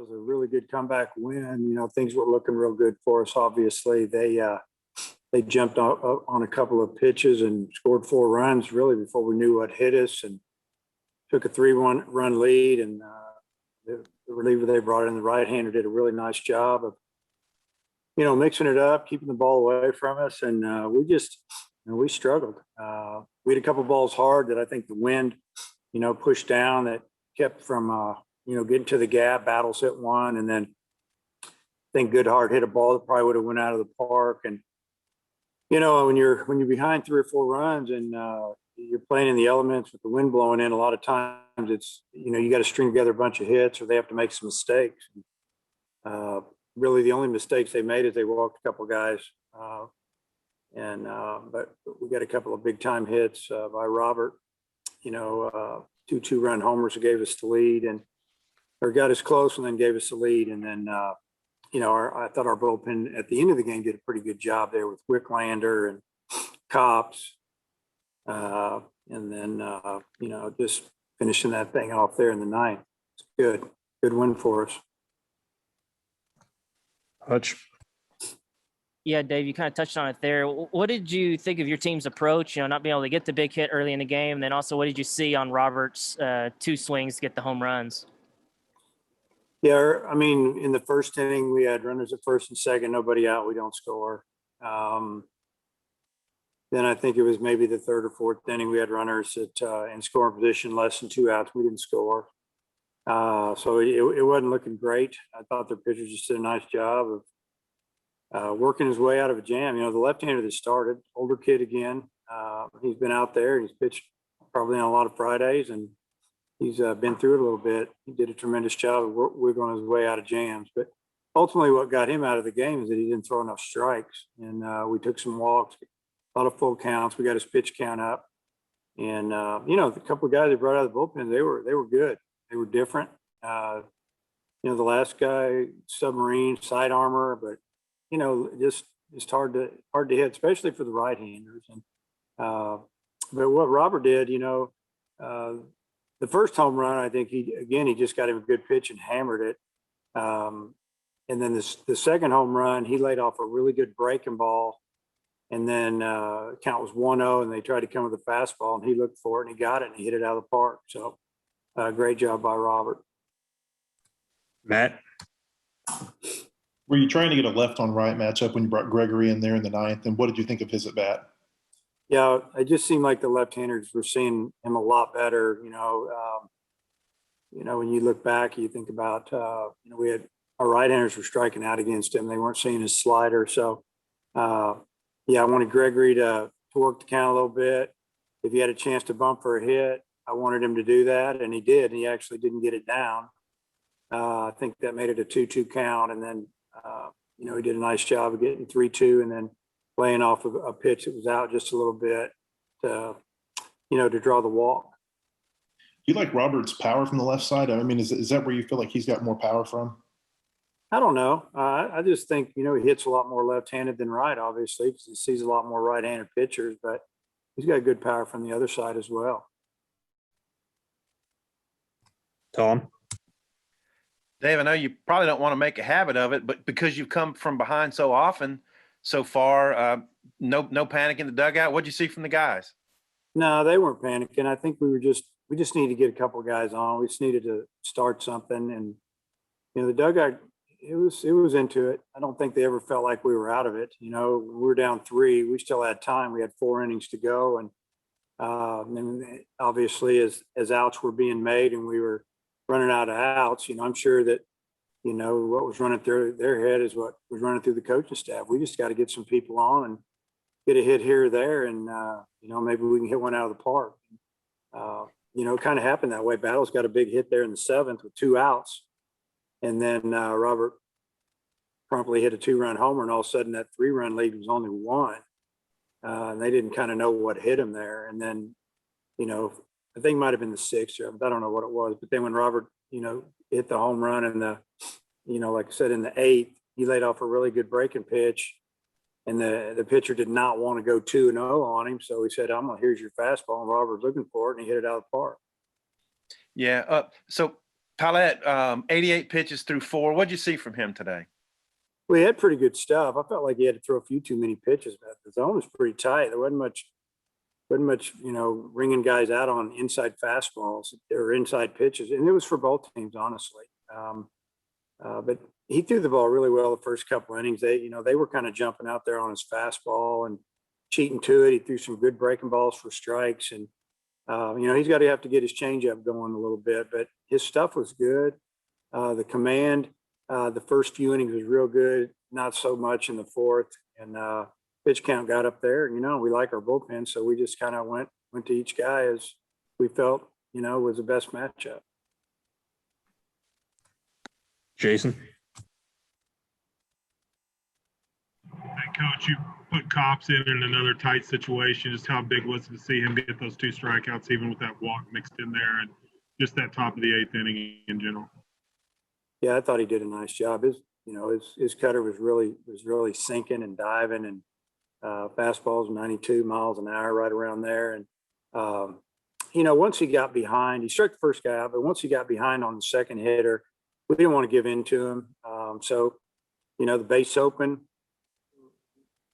was a really good comeback win. You know, things were looking real good for us. Obviously, they jumped on a couple of pitches and scored 4 runs really before we knew what hit us, and took a 3-1 run lead. And the reliever they brought in, the right-hander, did a really nice job of, you know, mixing it up, keeping the ball away from us. And we struggled. We had a couple balls hard that I think the wind, you know, pushed down, that kept from, you know, getting to the gap. Battles hit one, and then I think Goodhart hit a ball that probably would have went out of the park. And, you know, when you're behind 3 or 4 runs and you're playing in the elements with the wind blowing in, a lot of times it's, you know, you got to string together a bunch of hits, or they have to make some mistakes. Really, the only mistakes they made is they walked a couple guys, but we got a couple of big time hits by Robert. You know, 2 2-run homers that gave us the lead, or got us close and then gave us the lead. And then, you know, I thought our bullpen at the end of the game did a pretty good job there with Wicklander and Cops. And then, you know, just finishing that thing off there in the ninth. It's good win for us. Hutch. Yeah, Dave, you kind of touched on it there. What did you think of your team's approach, you know, not being able to get the big hit early in the game? And then also, what did you see on Robert's 2 swings to get the home runs? Yeah, I mean, in the first inning, we had runners at first and second, nobody out, we don't score. Then I think it was maybe the 3rd or 4th inning, we had runners at in scoring position, less than 2 outs, we didn't score. So it wasn't looking great. I thought their pitchers just did a nice job of working his way out of a jam. You know, the left-hander that started, older kid again, he's been out there, he's pitched probably on a lot of Fridays, and he's been through it a little bit. He did a tremendous job of wiggling his way out of jams. But ultimately what got him out of the game is that he didn't throw enough strikes. And we took some walks, a lot of full counts. We got his pitch count up. And, you know, the couple of guys they brought out of the bullpen, they were good. They were different. You know, the last guy, submarine, side armor, but, you know, just hard to hit, especially for the right-handers. And but what Robert did, you know, the first home run, I think he just got him a good pitch and hammered it. And then the second home run, he laid off a really good breaking ball. And then count was 1-0, and they tried to come with a fastball, and he looked for it, and he got it, and he hit it out of the park. So great job by Robert. Matt? Were you trying to get a left on right matchup when you brought Gregory in there in the ninth? And what did you think of his at bat? Yeah, it just seemed like the left-handers were seeing him a lot better. You know, when you look back, you think about, you know, we had our right-handers were striking out against him. They weren't seeing his slider. So, yeah, I wanted Gregory to work the count a little bit. If he had a chance to bump for a hit, I wanted him to do that, and he did. And he actually didn't get it down. I think that made it a 2-2 count. And then, you know, he did a nice job of getting 3-2 and then laying off of a pitch that was out just a little bit to, you know, to draw the walk. Do you like Robert's power from the left side? I mean, is that where you feel like he's got more power from? I don't know. I just think, you know, he hits a lot more left-handed than right, obviously, because he sees a lot more right-handed pitchers, but he's got good power from the other side as well. Tom? Dave, I know you probably don't want to make a habit of it, but because you've come from behind so often so far, no panic in the dugout. What'd you see from the guys? No, they weren't panicking. I think we just needed to get a couple of guys on. We just needed to start something, and you know, the dugout, it was into it. I don't think they ever felt like we were out of it. You know, we were down 3. We still had time. We had 4 innings to go, and obviously, as outs were being made and we were running out of outs, you know, I'm sure that, you know, what was running through their head is what was running through the coaching staff. We just got to get some people on and get a hit here or there, and you know, maybe we can hit one out of the park. You know, it kind of happened that way. Battle's got a big hit there in the 7th with 2 outs, and then Robert promptly hit a 2-run homer, and all of a sudden that 3-run lead was only 1. And they didn't kind of know what hit him there. And then, you know, I think it might have been the 6th, I don't know what it was. But then when Robert, you know, hit the home run in the, you know, like I said, in the 8th, he laid off a really good breaking pitch. And the pitcher did not want to go 2-0 on him. So he said, here's your fastball. And Robert was looking for it, and he hit it out of the park. Yeah. So Paulette, 88 pitches through 4. What'd you see from him today? We had pretty good stuff. I felt like he had to throw a few too many pitches, but the zone was pretty tight. There wasn't much, ringing guys out on inside fastballs or inside pitches, and it was for both teams, honestly. But he threw the ball really well the first couple innings. They were kind of jumping out there on his fastball and cheating to it. He threw some good breaking balls for strikes, and he's got to have to get his changeup going a little bit. But his stuff was good. The command, the first few innings was real good. Not so much in the fourth, and pitch count got up there. We like our bullpen, so we just kind of went to each guy as we felt was the best matchup. Jason. Hey, Coach, you put Cops in another tight situation. Just how big was it to see him get those 2 strikeouts, even with that walk mixed in there, and just that top of the 8th inning in general? Yeah, I thought he did a nice job. His cutter was really sinking and diving, and fastballs 92 miles an hour right around there. And once he got behind, he struck the first guy out, but once he got behind on the second hitter, we didn't want to give in to him. So the base open,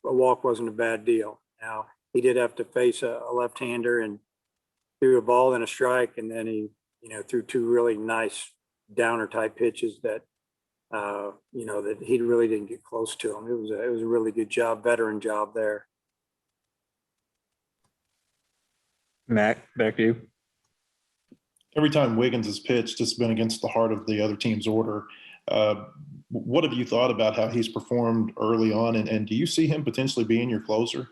a walk wasn't a bad deal. Now he did have to face a left-hander and threw a ball and a strike, and then he threw 2 really nice downer type pitches that that he really didn't get close to him. It was a really good job, veteran job there. Matt, back to you. Every time Wiggins has pitched, it's been against the heart of the other team's order. What have you thought about how he's performed early on, and do you see him potentially being your closer?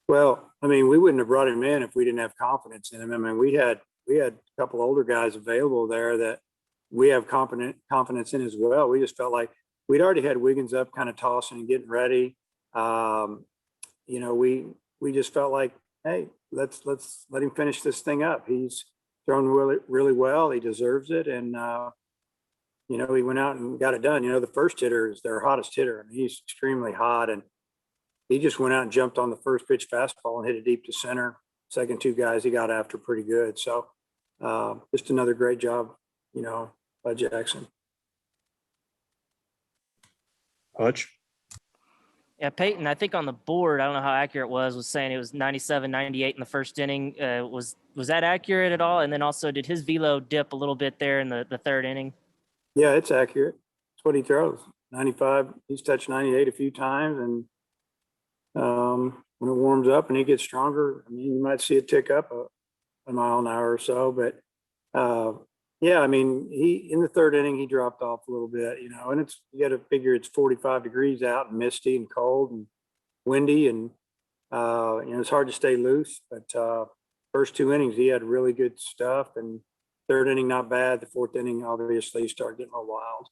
Well, we wouldn't have brought him in if we didn't have confidence in him. We had a couple older guys available there that we have confidence in as well. We just felt like we'd already had Wiggins up, kind of tossing and getting ready. We just felt like, hey, let's let him finish this thing up. He's thrown really, really well. He deserves it, and he went out and got it done. The first hitter is their hottest hitter. He's extremely hot, and he just went out and jumped on the first pitch fastball and hit it deep to center. Second 2 guys he got after pretty good. So just another great job, by Jackson. Hutch. Yeah, Peyton, I think on the board, I don't know how accurate it was saying it was 97, 98 in the first inning. Was that accurate at all? And then also, did his velo dip a little bit there in the 3rd inning? Yeah, it's accurate. That's what he throws. 95. He's touched 98 a few times, and when it warms up and he gets stronger, you might see it tick up a mile an hour or so. But he in the 3rd inning he dropped off a little bit, and you got to figure it's 45 degrees out and misty and cold and windy, and it's hard to stay loose. But first 2 innings he had really good stuff, and 3rd inning not bad. The 4th inning obviously he started getting a little wild.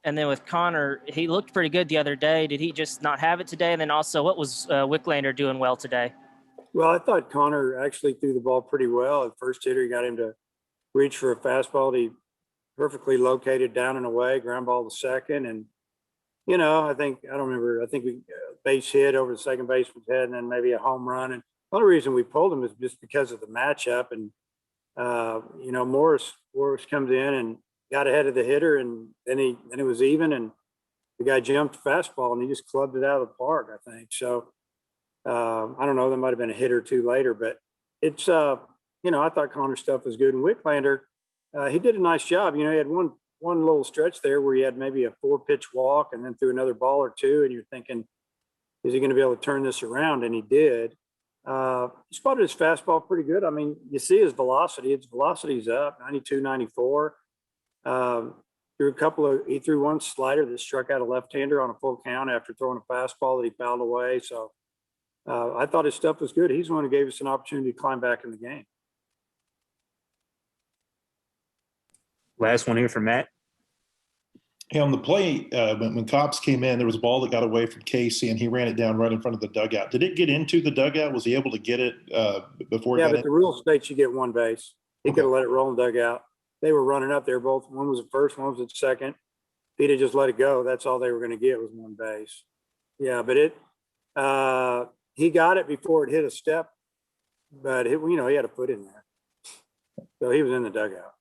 And then with Connor, he looked pretty good the other day. Did he just not have it today? And then also, what was Wicklander doing well today? Well, I thought Connor actually threw the ball pretty well. The first hitter, he got him to reach for a fastball. He perfectly located down and away, ground ball to second. And, I think we base hit over the second baseman's head and then maybe a home run. And the only reason we pulled him is just because of the matchup. And, Morris comes in and got ahead of the hitter, and then it was even, and the guy jumped fastball and he just clubbed it out of the park, I think. So I don't know, there might have been a hit or 2 later, but it's I thought Connor's stuff was good. And Wicklander, he did a nice job. He had one little stretch there where he had maybe a 4-pitch walk and then threw another ball or 2, and you're thinking, is he going to be able to turn this around? And he did. He spotted his fastball pretty good. You see his velocity. Its velocity's up, 92, 94. He threw one slider that struck out a left-hander on a full count after throwing a fastball that he fouled away. So I thought his stuff was good. He's the one who gave us an opportunity to climb back in the game. Last one here for Matt. Hey, on the play, when Cops came in, there was a ball that got away from Casey, and he ran it down right in front of the dugout. Did it get into the dugout? Was he able to get it before? Yeah, but the rule states you get 1 base. He could have let it roll in the dugout. They were running up there. Both, one was at first, one was at second. If he'd have just let it go, that's all they were going to get was 1 base. Yeah, but he got it before it hit a step, but he had a foot in there, so he was in the dugout.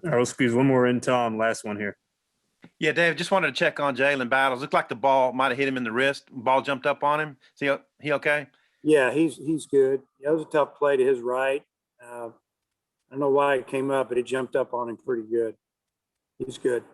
I will squeeze one more in, Tom. Last one here. Yeah, Dave, just wanted to check on Jalen Battles. Looked like the ball might have hit him in the wrist. Ball jumped up on him. Is he okay? Yeah, he's good. That was a tough play to his right. I don't know why it came up, but it jumped up on him pretty good. He's good.